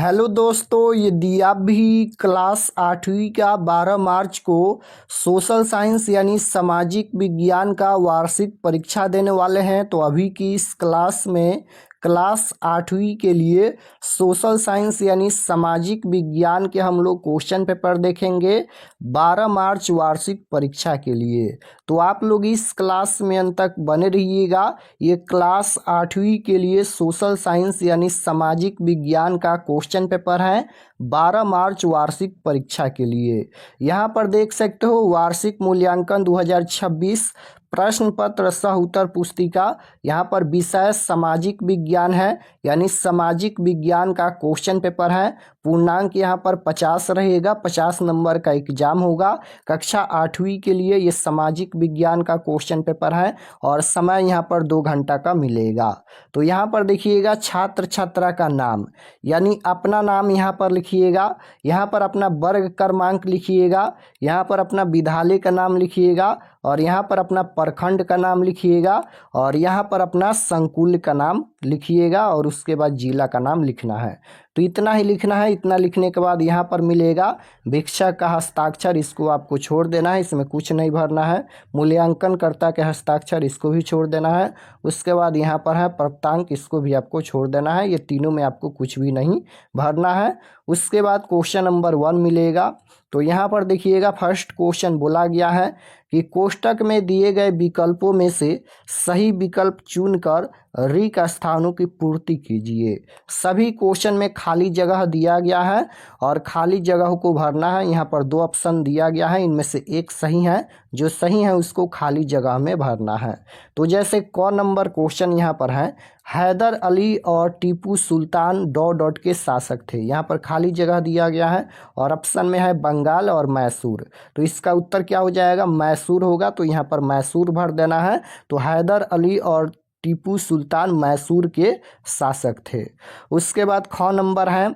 Hello दोस्तों, यदि आप भी क्लास 8वीं का 12 मार्च को सोशल साइंस यानी सामाजिक विज्ञान का वार्षिक परीक्षा देने वाले हैं तो अभी की इस क्लास में क्लास 8वीं के लिए सोशल साइंस यानी सामाजिक विज्ञान के हम लोग क्वेश्चन पेपर देखेंगे 12 मार्च वार्षिक परीक्षा के लिए। तो आप लोग इस क्लास में अंत तक बने रहिएगा। ये क्लास 8वीं के लिए सोशल साइंस यानी सामाजिक विज्ञान का क्वेश्चन पेपर है 12 मार्च वार्षिक परीक्षा के लिए। यहाँ पर देख सकते हो वार्षिक मूल्यांकन 2026 प्रश्न पत्र सह उत्तर पुस्तिका। यहाँ पर विषय सामाजिक विज्ञान है यानी सामाजिक विज्ञान का क्वेश्चन पेपर है। पूर्णांक यहाँ पर 50 रहेगा, 50 नंबर का एग्जाम होगा। कक्षा 8वीं के लिए ये सामाजिक विज्ञान का क्वेश्चन पेपर है और समय यहाँ पर 2 घंटा का मिलेगा। तो यहाँ पर देखिएगा छात्र छात्रा का नाम यानी अपना नाम यहाँ पर लिखिएगा, यहाँ पर अपना वर्ग क्रमांक लिखिएगा, यहाँ पर अपना विद्यालय का नाम लिखिएगा और यहाँ पर अपना प्रखंड का नाम लिखिएगा और यहाँ पर अपना संकुल का नाम लिखिएगा और उसके बाद जिला का नाम लिखना है। तो इतना ही लिखना है। इतना लिखने के बाद यहाँ पर मिलेगा भिक्षक का हस्ताक्षर, इसको आपको छोड़ देना है, इसमें कुछ नहीं भरना है। मूल्यांकनकर्ता के हस्ताक्षर, इसको भी छोड़ देना है। उसके बाद यहाँ पर है प्राप्तांक, इसको भी आपको छोड़ देना है। ये तीनों में आपको कुछ भी नहीं भरना है। उसके बाद क्वेश्चन नंबर 1 मिलेगा। तो यहाँ पर देखिएगा फर्स्ट क्वेश्चन बोला गया है कि कोष्टक में दिए गए विकल्पों में से सही विकल्प चुनकर रिक्त स्थानों की पूर्ति कीजिए। सभी क्वेश्चन में खाली जगह दिया गया है और खाली जगह को भरना है। यहाँ पर 2 ऑप्शन दिया गया है, इनमें से एक सही है, जो सही है उसको खाली जगह में भरना है। तो जैसे क नंबर क्वेश्चन यहाँ पर है, हैदर अली और टीपू सुल्तान डॉट के शासक थे। यहाँ पर खाली जगह दिया गया है और ऑप्शन में है बंगाल और मैसूर। तो इसका उत्तर क्या हो जाएगा? मैसूर होगा। तो यहाँ पर मैसूर भर देना है। तो हैदर अली और टीपू सुल्तान मैसूर के शासक थे। उसके बाद ख नंबर है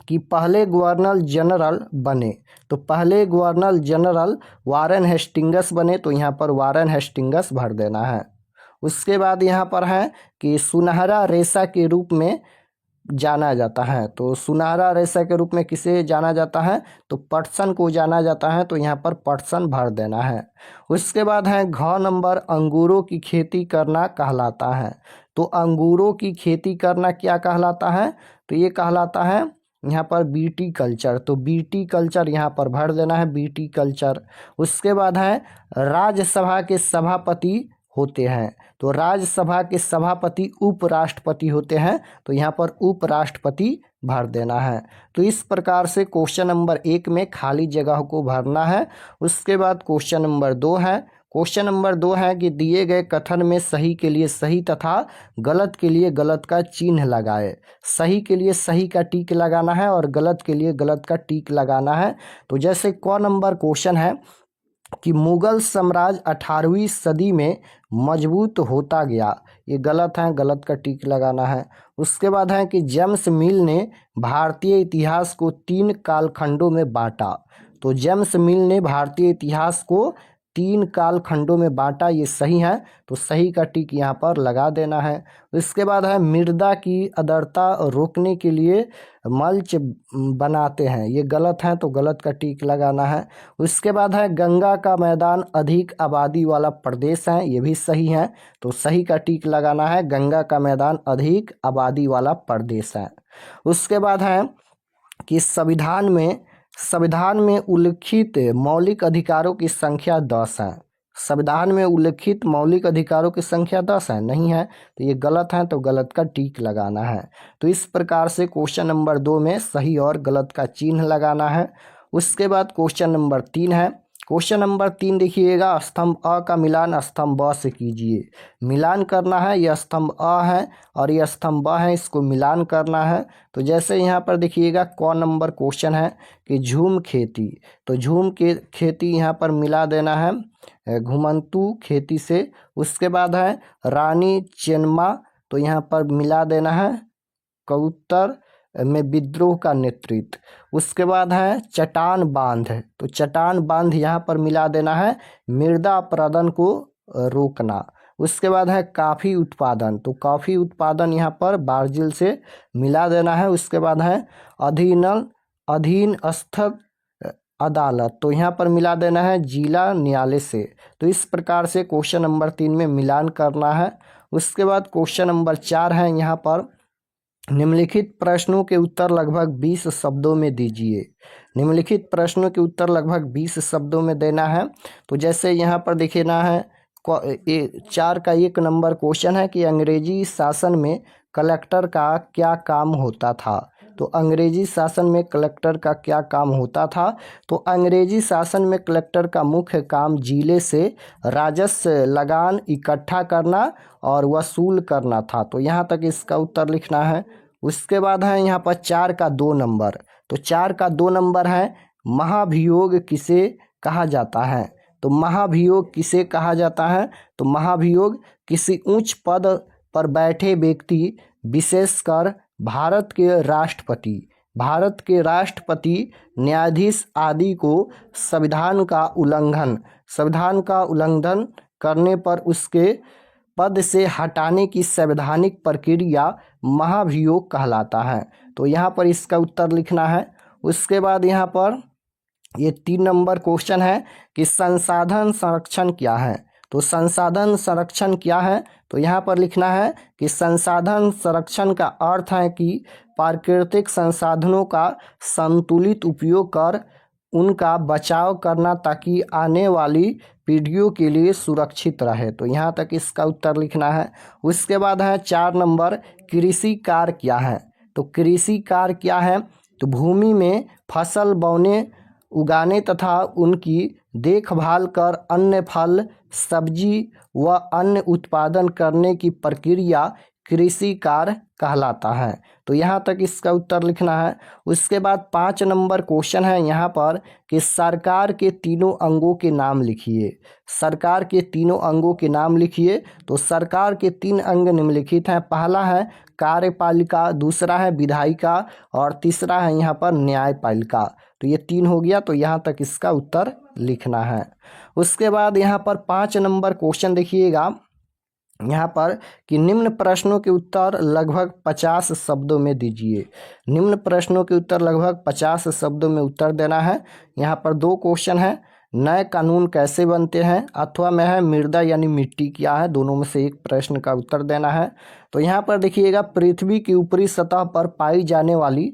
कि पहले गवर्नर जनरल बने। तो पहले गवर्नर जनरल वारेन हेस्टिंगस बने। तो यहाँ पर वारेन हेस्टिंगस भर देना है। उसके बाद यहाँ पर है कि सुनहरा रेशा के रूप में जाना जाता है। तो सुनहरा रेशा के रूप में किसे जाना जाता है? तो पटसन को जाना जाता है। तो यहाँ पर पटसन भर देना है। उसके बाद है घ नंबर, अंगूरों की खेती करना कहलाता है। तो अंगूरों की खेती करना क्या कहलाता है? तो ये कहलाता है यहाँ पर बीटी कल्चर। तो बीटी कल्चर यहाँ पर भर देना है, बीटी कल्चर। उसके बाद है राज्यसभा के सभापति होते हैं। तो राज्यसभा के सभापति उपराष्ट्रपति होते हैं। तो यहाँ पर उपराष्ट्रपति भर देना है। तो इस प्रकार से क्वेश्चन नंबर 1 में खाली जगह को भरना है। उसके बाद क्वेश्चन नंबर 2 है। क्वेश्चन नंबर 2 है कि दिए गए कथन में सही के लिए सही तथा गलत के लिए गलत का चिन्ह लगाए। सही के लिए सही का टिक लगाना है और गलत के लिए गलत का टिक लगाना है। तो जैसे क नंबर क्वेश्चन है कि मुगल साम्राज्य 18वीं सदी में मजबूत होता गया। ये गलत है, गलत का टिक लगाना है। उसके बाद है कि जेम्स मिल ने भारतीय इतिहास को 3 कालखंडों में बांटा। तो जेम्स मिल ने भारतीय इतिहास को 3 कालखंडों में बांटा, ये सही है। तो सही का टिक यहाँ पर लगा देना है। इसके बाद है मृदा की आर्द्रता रोकने के लिए मल्च बनाते हैं। ये गलत है, तो गलत का टिक लगाना है। उसके बाद है गंगा का मैदान अधिक आबादी वाला प्रदेश है। ये भी सही है। तो सही का टिक लगाना है, गंगा का मैदान अधिक आबादी वाला प्रदेश है। उसके बाद है कि संविधान में उल्लिखित मौलिक अधिकारों की संख्या 10 है। संविधान में उल्लिखित मौलिक अधिकारों की संख्या 10 है, नहीं है। तो ये गलत है, तो गलत का टिक लगाना है। तो इस प्रकार से क्वेश्चन नंबर 2 में सही और गलत का चिन्ह लगाना है। उसके बाद क्वेश्चन नंबर 3 है। क्वेश्चन नंबर 3 देखिएगा, स्तंभ अ का मिलान स्तंभ ब से कीजिए। मिलान करना है, यह स्तंभ अ है और यह स्तंभ ब है, इसको मिलान करना है। तो जैसे यहाँ पर देखिएगा क नंबर क्वेश्चन है कि झूम खेती। तो झूम के खेती यहाँ पर मिला देना है घुमंतु खेती से। उसके बाद है रानी चेन्नम्मा। तो यहाँ पर मिला देना है कबूतर में विद्रोह का नेतृत्व। उसके बाद है चट्टान बांध। तो चट्टान बांध यहाँ पर मिला देना है मृदा अपरदन को रोकना। उसके बाद है कॉफ़ी उत्पादन, तो कॉफ़ी उत्पादन यहाँ पर ब्राज़ील से मिला देना है। उसके बाद है अधीनस्थ अदालत, तो यहाँ पर मिला देना है जिला न्यायालय से। तो इस प्रकार से क्वेश्चन नंबर 3 में मिलान करना है। उसके बाद क्वेश्चन नंबर 4 है, यहाँ पर निम्नलिखित प्रश्नों के उत्तर लगभग 20 शब्दों में दीजिए। निम्नलिखित प्रश्नों के उत्तर लगभग 20 शब्दों में देना है। तो जैसे यहाँ पर देखिए ना है 4 का 1 नंबर क्वेश्चन है कि अंग्रेजी शासन में कलेक्टर का क्या काम होता था। तो अंग्रेजी शासन में कलेक्टर का क्या काम होता था, तो अंग्रेजी शासन में कलेक्टर का मुख्य काम जिले से राजस्व लगान इकट्ठा करना और वसूल करना था। तो यहाँ तक इसका उत्तर लिखना है। उसके बाद है यहाँ पर 4 का 2 नंबर, तो 4 का 2 नंबर है महाभियोग किसे कहा जाता है। तो महाभियोग किसे कहा जाता है, तो महाभियोग किसी उच्च पद पर बैठे व्यक्ति, विशेषकर भारत के राष्ट्रपति, न्यायाधीश आदि को संविधान का उल्लंघन करने पर उसके पद से हटाने की संवैधानिक प्रक्रिया महाभियोग कहलाता है। तो यहाँ पर इसका उत्तर लिखना है। उसके बाद यहाँ पर ये 3 नंबर क्वेश्चन है कि संसाधन संरक्षण क्या है। तो संसाधन संरक्षण क्या है, तो यहाँ पर लिखना है कि संसाधन संरक्षण का अर्थ है कि प्राकृतिक संसाधनों का संतुलित उपयोग कर उनका बचाव करना ताकि आने वाली पीढ़ियों के लिए सुरक्षित रहे। तो यहाँ तक इसका उत्तर लिखना है। उसके बाद है 4 नंबर कृषि कार्य क्या है। तो कृषि कार्य क्या है, तो भूमि में फसल बोने उगाने तथा उनकी देखभाल कर अन्य फल सब्जी व अन्य उत्पादन करने की प्रक्रिया कृषि कार्य कहलाता है। तो यहाँ तक इसका उत्तर लिखना है। उसके बाद 5 नंबर क्वेश्चन है यहाँ पर कि सरकार के तीनों अंगों के नाम लिखिए। सरकार के तीनों अंगों के नाम लिखिए। तो सरकार के 3 अंग निम्नलिखित हैं। पहला है कार्यपालिका, दूसरा है विधायिका और तीसरा है यहाँ पर न्यायपालिका। तो ये 3 हो गया, तो यहाँ तक इसका उत्तर लिखना है। उसके बाद यहाँ पर 5 नंबर क्वेश्चन देखिएगा यहाँ पर कि निम्न प्रश्नों के उत्तर लगभग 50 शब्दों में दीजिए। निम्न प्रश्नों के उत्तर लगभग 50 शब्दों में उत्तर देना है। यहाँ पर 2 क्वेश्चन है, नए कानून कैसे बनते हैं, अथवा में है मृदा यानी मिट्टी क्या है। दोनों में से एक प्रश्न का उत्तर देना है। तो यहाँ पर देखिएगा पृथ्वी की ऊपरी सतह पर पाई जाने वाली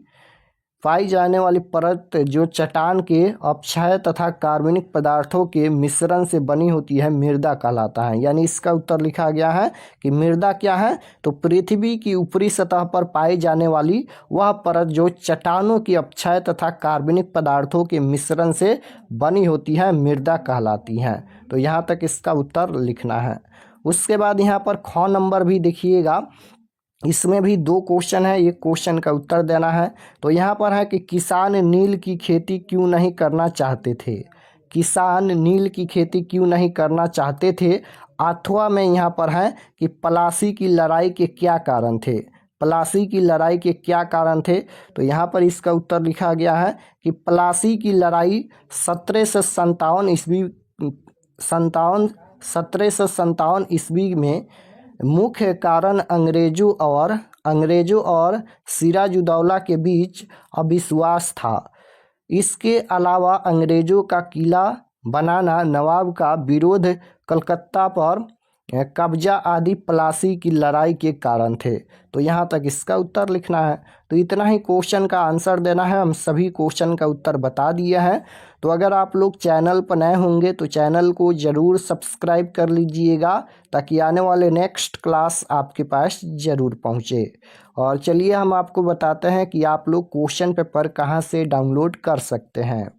परत जो चट्टान के अपक्षय तथा कार्बनिक पदार्थों के मिश्रण से बनी होती है मृदा कहलाता है। यानी इसका उत्तर लिखा गया है कि मृदा क्या है, तो पृथ्वी की ऊपरी सतह पर पाई जाने वाली वह परत जो चट्टानों की अपक्षय तथा कार्बनिक पदार्थों के मिश्रण से बनी होती है मृदा कहलाती है। तो यहाँ तक इसका उत्तर लिखना है। उसके बाद यहाँ पर ख नंबर भी देखिएगा, इसमें भी 2 क्वेश्चन है, एक क्वेश्चन का उत्तर देना है। तो यहाँ पर है कि किसान नील की खेती क्यों नहीं करना चाहते थे। किसान नील की खेती क्यों नहीं करना चाहते थे, अथवा में यहाँ पर है कि प्लासी की लड़ाई के क्या कारण थे। प्लासी की लड़ाई के क्या कारण थे, तो यहाँ पर इसका उत्तर लिखा गया है कि प्लासी की लड़ाई 1757 ईस्वी में मुख्य कारण अंग्रेजों और सिराजुद्दौला के बीच अविश्वास था। इसके अलावा अंग्रेजों का किला बनाना, नवाब का विरोध, कलकत्ता पर कब्जा आदि प्लासी की लड़ाई के कारण थे। तो यहाँ तक इसका उत्तर लिखना है। तो इतना ही क्वेश्चन का आंसर देना है। हम सभी क्वेश्चन का उत्तर बता दिए हैं। तो अगर आप लोग चैनल पर नए होंगे तो चैनल को ज़रूर सब्सक्राइब कर लीजिएगा ताकि आने वाले नेक्स्ट क्लास आपके पास ज़रूर पहुँचे। और चलिए हम आपको बताते हैं कि आप लोग क्वेश्चन पेपर कहाँ से डाउनलोड कर सकते हैं।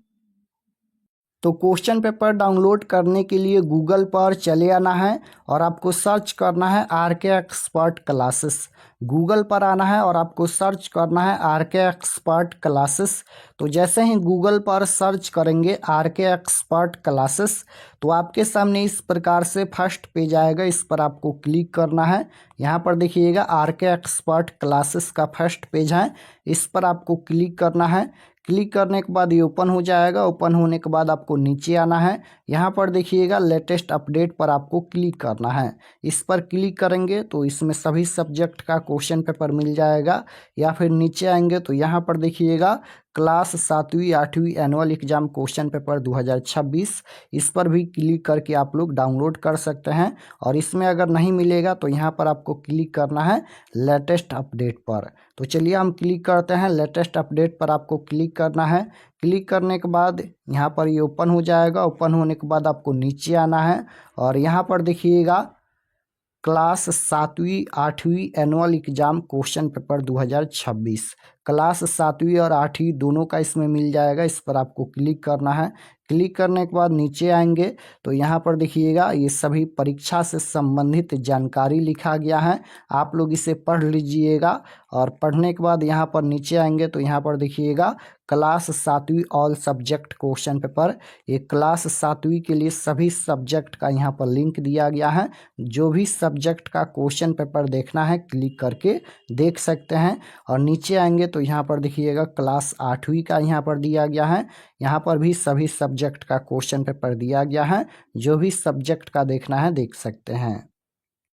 तो क्वेश्चन पेपर डाउनलोड करने के लिए गूगल पर चले आना है और आपको सर्च करना है RK एक्सपर्ट क्लासेस। गूगल पर आना है और आपको सर्च करना है RK एक्सपर्ट क्लासेस। तो जैसे ही गूगल पर सर्च करेंगे RK एक्सपर्ट क्लासेस तो आपके सामने इस प्रकार से फर्स्ट पेज आएगा। इस पर आपको क्लिक करना है। यहाँ पर देखिएगा RK एक्सपर्ट क्लासेस का फर्स्ट पेज है, इस पर आपको क्लिक करना है। क्लिक करने के बाद ये ओपन हो जाएगा। ओपन होने के बाद आपको नीचे आना है। यहाँ पर देखिएगा लेटेस्ट अपडेट पर आपको क्लिक करना है। इस पर क्लिक करेंगे तो इसमें सभी सब्जेक्ट का क्वेश्चन पेपर मिल जाएगा। या फिर नीचे आएंगे तो यहाँ पर देखिएगा क्लास 7वीं 8वीं एनुअल एग्जाम क्वेश्चन पेपर 2026, इस पर भी क्लिक करके आप लोग डाउनलोड कर सकते हैं। और इसमें अगर नहीं मिलेगा तो यहाँ पर आपको क्लिक करना है लेटेस्ट अपडेट पर। तो चलिए हम क्लिक करते हैं। लेटेस्ट अपडेट पर आपको क्लिक करना है। क्लिक करने के बाद यहाँ पर ये ओपन हो जाएगा। ओपन होने के बाद आपको नीचे आना है और यहाँ पर देखिएगा क्लास 7वीं 8वीं annual exam question paper 2026, class 7वीं और 8वीं दोनों का इसमें मिल जाएगा। इस पर आपको क्लिक करना है। क्लिक करने के बाद नीचे आएंगे तो यहाँ पर देखिएगा ये सभी परीक्षा से संबंधित जानकारी लिखा गया है। आप लोग इसे पढ़ लीजिएगा। और पढ़ने के बाद यहाँ पर नीचे आएंगे तो यहाँ पर देखिएगा क्लास 7वीं ऑल सब्जेक्ट क्वेश्चन पेपर, ये क्लास 7वीं के लिए सभी सब्जेक्ट का यहाँ पर लिंक दिया गया है। जो भी सब्जेक्ट का क्वेश्चन पेपर देखना है क्लिक करके देख सकते हैं। और नीचे आएंगे तो यहाँ पर देखिएगा क्लास 8वीं का यहाँ पर दिया गया है। यहाँ पर भी सभी सब्जेक्ट का क्वेश्चन पेपर दिया गया है। जो भी सब्जेक्ट का देखना है देख सकते हैं।